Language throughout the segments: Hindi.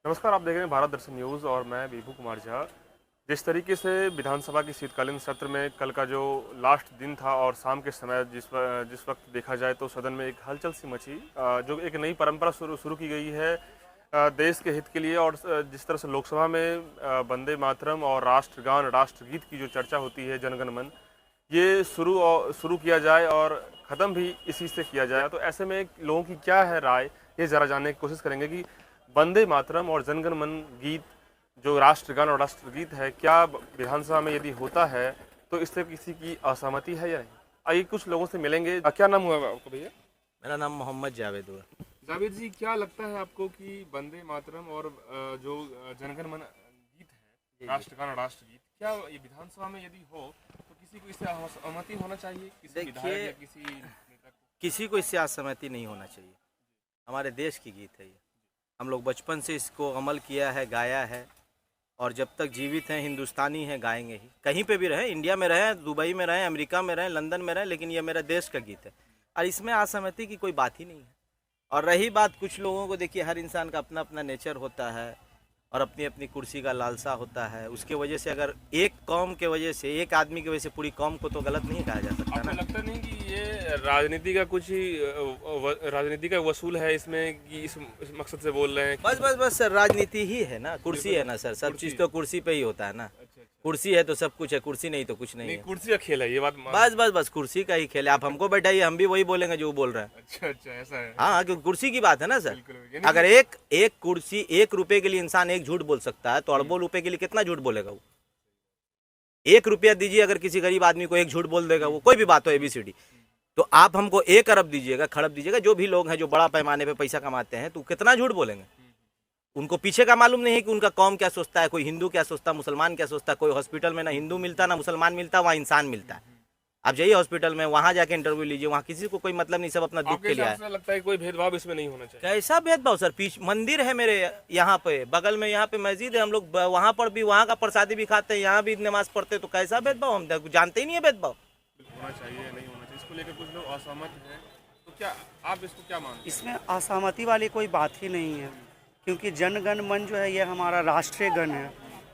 नमस्कार, आप देख रहे हैं भारत दर्शन न्यूज़ और मैं विभू कुमार झा। जिस तरीके से विधानसभा की शीतकालीन सत्र में कल का जो लास्ट दिन था और शाम के समय जिस वक्त देखा जाए तो सदन में एक हलचल सी मची, जो एक नई परंपरा शुरू की गई है देश के हित के लिए। और जिस तरह से लोकसभा में वंदे मातरम और राष्ट्रगान राष्ट्रगीत की जो चर्चा होती है, जनगण मन, ये शुरू किया जाए और ख़त्म भी इसी से किया जाए। तो ऐसे में लोगों की क्या है राय, ये ज़रा जानने की कोशिश करेंगे कि वंदे मातरम और जनगण मन गीत जो राष्ट्रगान और राष्ट्रगीत है, क्या विधानसभा में यदि होता है तो इससे किसी की असहमति है या नहीं। आइए कुछ लोगों से मिलेंगे। क्या नाम हुआ आपको भैया? मेरा नाम मोहम्मद जावेद हुआ। जावेद जी, क्या लगता है आपको कि वंदे मातरम और जो जनगण मन गीत है, राष्ट्रगान और राष्ट्रगीत, क्या ये विधानसभा में यदि हो तो किसी को इससे असहमति होना चाहिए, किसी विधायक या किसी नेता को? किसी को इससे असहमति नहीं होना चाहिए। हमारे देश की गीत है ये। हम लोग बचपन से इसको अमल किया है, गाया है, और जब तक जीवित हैं हिंदुस्तानी हैं गाएंगे ही। कहीं पे भी रहें, इंडिया में रहें, दुबई में रहें, अमेरिका में रहें, लंदन में रहें, लेकिन ये मेरा देश का गीत है और इसमें असहमति की कोई बात ही नहीं है। और रही बात कुछ लोगों को, देखिए हर इंसान का अपना अपना नेचर होता है और अपनी अपनी कुर्सी का लालसा होता है। उसके वजह से अगर एक कौम के वजह से, एक आदमी की वजह से पूरी कौम को तो गलत नहीं कहा जा सकता ना। आपको लगता नहीं कि ये राजनीति का कुछ ही राजनीति का वसूल है इसमें, कि इस मकसद से बोल रहे हैं? बस बस बस सर, राजनीति ही है ना, कुर्सी है ना सर, सब चीज़ तो कुर्सी पे ही होता है ना। कुर्सी है तो सब कुछ है, कुर्सी नहीं तो कुछ नहीं है। कुर्सी का खेल है ये बात। बस बस बस कुर्सी का ही खेल है। आप हमको बैठाइए, हम भी वही बोलेंगे जो वो बोल रहे हैं। अच्छा अच्छा, ऐसा है। हाँ, क्योंकि कुर्सी की बात है ना सर। बिल्कुल। अगर एक कुर्सी, 1 रुपए के लिए इंसान एक झूठ बोल सकता है, तो अरबों रुपए के लिए कितना झूठ बोलेगा वो? 1 रुपया दीजिए अगर किसी गरीब आदमी को, एक झूठ बोल देगा वो, कोई भी बात हो ABCD। तो आप हमको 1 अरब दीजिएगा, खड़ब दीजिएगा, जो भी लोग हैं जो बड़ा पैमाने पे पैसा कमाते हैं, तो कितना झूठ बोलेंगे? उनको पीछे का मालूम नहीं है कि उनका कौम क्या सोचता है, कोई हिंदू क्या सोचता है, मुसलमान क्या सोचता है। कोई हॉस्पिटल में ना हिंदू मिलता ना मुसलमान मिलता, वहाँ इंसान मिलता है। आप जाइए हॉस्पिटल में, वहाँ जाके इंटरव्यू लीजिए, वहाँ किसी को कोई मतलब नहीं, सब अपना दुख के लिए आए। लगता है कोई भेदभाव इसमें नहीं होना चाहिए? कैसा भेदभाव सर? पीछे मंदिर है मेरे यहाँ पे, बगल में यहाँ पे मस्जिद है, हम लोग वहाँ पर भी वहाँ का प्रसादी भी खाते हैं, यहाँ भी नमाज पढ़ते हैं, तो कैसा भेदभाव? हम जानते ही नहीं है भेदभाव। होना चाहिए नहीं होना चाहिए, इसको लेकर कुछ लोग असहमत हैं, तो क्या आप इसको क्या मानते हैं? इसमें असहमति वाली कोई बात ही नहीं है, क्योंकि जनगण मन जो है ये हमारा राष्ट्रीय गण है।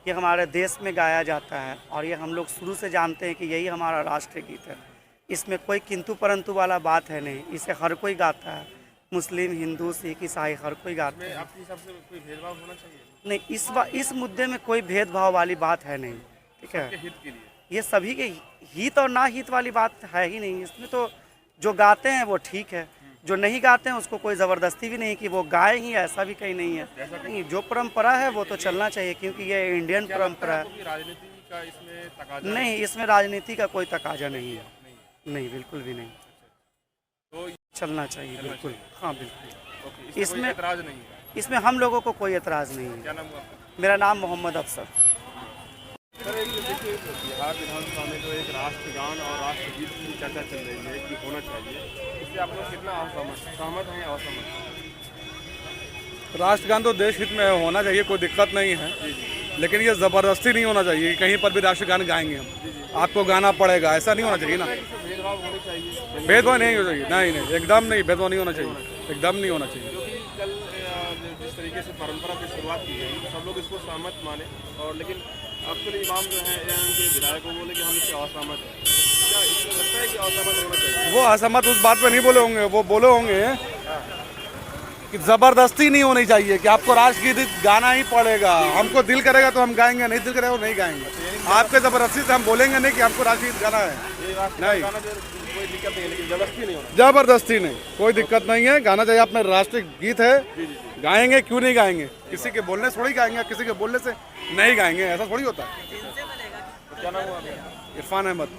ये हमारे देश में गाया जाता है और ये हम लोग शुरू से जानते हैं कि यही हमारा राष्ट्रीय गीत है। इसमें कोई किंतु परंतु वाला बात है नहीं, इसे हर कोई गाता है, मुस्लिम, हिंदू, सिख, ईसाई, हर कोई गाता है। आपके हिसाब से कोई भेदभाव होना चाहिए? नहीं, इस मुद्दे में कोई भेदभाव वाली बात है नहीं, ठीक है। हित के लिए ये सभी के हित और ना हित वाली बात है ही नहीं। इसमें तो जो गाते हैं वो ठीक है, जो नहीं गाते हैं उसको कोई ज़बरदस्ती भी नहीं कि वो गाए ही, ऐसा भी कहीं नहीं है। नहीं, जो परंपरा है वो तो चलना चाहिए, क्योंकि ये इंडियन परंपरा है। राजनीति का इसमें तकाजा नहीं, इसमें राजनीति का कोई तकाजा नहीं है। नहीं, बिल्कुल भी नहीं। तो चलना चाहिए, बिल्कुल। हाँ, बिल्कुल। इसमें एतराज नहीं है? इसमें हम लोगों को कोई एतराज़ नहीं है। क्या नाम हुआ आपका? मेरा नाम मोहम्मद अफसर। सर, देखिए बिहार विधानसभा में जो एक राष्ट्रगान और राष्ट्रगीत की चर्चा चल रही है कि होना चाहिए, इससे आप लोग कितना सहमत हैं या असहमत? राष्ट्रगान तो देश हित में होना चाहिए, कोई दिक्कत नहीं है, लेकिन ये ज़बरदस्ती नहीं होना चाहिए कि कहीं पर भी राष्ट्रगान गाएंगे हम, आपको गाना पड़ेगा, ऐसा नहीं होना चाहिए ना। भेदभाव होने चाहिए? भेदभाव नहीं होना चाहिए, नहीं, एकदम नहीं, भेदभाव नहीं होना चाहिए, एकदम नहीं होना चाहिए। क्योंकि कल जिस तरीके से परंपरा की शुरुआत की गई, सब लोग इसको सहमत माने, और लेकिन अक्सर इमाम जो है के विधायक को बोले कि हम इससे असहमत हैं। क्या इसमें लगता है कि असहमत होना चाहिए? वो असहमत उस बात पर नहीं बोले होंगे, वो बोले होंगे कि ज़बरदस्ती नहीं होनी चाहिए कि आपको राष्ट्रगीत गाना ही पड़ेगा, हमको दिल करेगा तो हम गाएंगे, नहीं दिल करेगा तो नहीं गाएंगे। आपके ज़बरदस्ती से हम बोलेंगे नहीं कि हमको राष्ट्रगीत गाना है, नहीं, कोई दिक्कत नहीं है, लेकिन जबरदस्ती नहीं होना। जबरदस्ती नहीं, कोई दिक्कत नहीं है, गाना चाहिए। अपना राष्ट्रीय गीत है, गाएंगे, क्यों नहीं गाएंगे? किसी के बोलने से थोड़ी गाएंगे, किसी के बोलने से नहीं गाएंगे, ऐसा थोड़ी होता है। तो क्या नाम हुआ आपका? इरफान अहमद।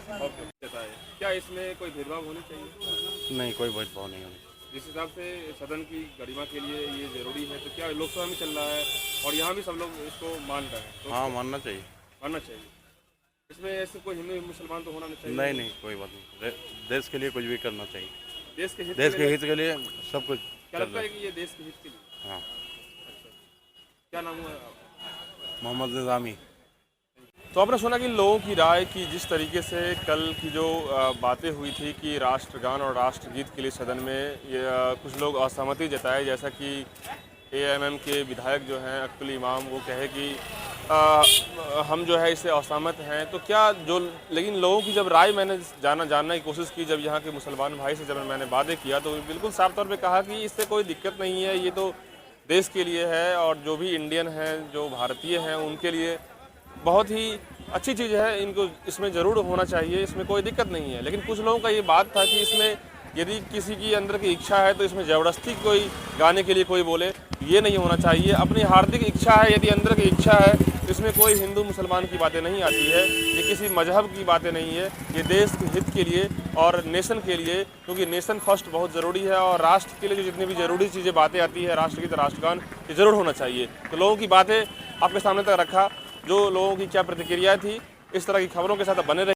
क्या इसमें कोई भेदभाव होना चाहिए? नहीं, कोई भेदभाव नहीं होना। जिस हिसाब से सदन की गरिमा के लिए ये जरूरी है, तो क्या लोकसभा में चल रहा है और यहाँ भी सब लोग इसको मान रहे हैं, तो हाँ, मानना चाहिए। मानना चाहिए। इसमें ऐसे कोई हिंदू मुसलमान तो होना नहीं चाहिए? नहीं नहीं, कोई बात नहीं, देश के लिए कुछ भी करना चाहिए। देश के हित के लिए सब कुछ क्या लगता है कि ये देश के हित के लिए? हाँ। अच्छा, क्या नाम हुआ? मोहम्मद निज़ामी। तो आपने सुना कि लोगों की राय कि जिस तरीके से कल की जो बातें हुई थी कि राष्ट्रगान और राष्ट्रगीत के लिए सदन में कुछ लोग असहमति जताए, जैसा कि एएमएम के विधायक जो हैं अब्दुल इमाम, वो कहे कि हम जो है इससे असहमत हैं, तो क्या जो, लेकिन लोगों की जब राय मैंने जानने की कोशिश की, जब यहाँ के मुसलमान भाई से जब मैंने बातें किया, तो बिल्कुल साफ तौर पे कहा कि इससे कोई दिक्कत नहीं है, ये तो देश के लिए है और जो भी इंडियन हैं, जो भारतीय हैं, उनके लिए बहुत ही अच्छी चीज़ है, इनको इसमें ज़रूर होना चाहिए, इसमें कोई दिक्कत नहीं है। लेकिन कुछ लोगों का ये बात था कि इसमें यदि किसी की अंदर की इच्छा है तो इसमें ज़बरदस्ती कोई गाने के लिए कोई बोले, ये नहीं होना चाहिए। अपनी हार्दिक इच्छा है, यदि अंदर की इच्छा है, तो इसमें कोई हिंदू मुसलमान की बातें नहीं आती है, ये किसी मजहब की बातें नहीं है, ये देश के हित के लिए और नेशन के लिए, क्योंकि नेशन फर्स्ट बहुत ज़रूरी है और राष्ट्र के लिए जो जितनी भी ज़रूरी चीज़ें बातें आती है, राष्ट्रगीत, राष्ट्रगान, ये ज़रूर होना चाहिए। तो लोगों की बातें आपके सामने तक रखा, जो लोगों की क्या प्रतिक्रिया थी, इस तरह की खबरों के साथ बने रहे।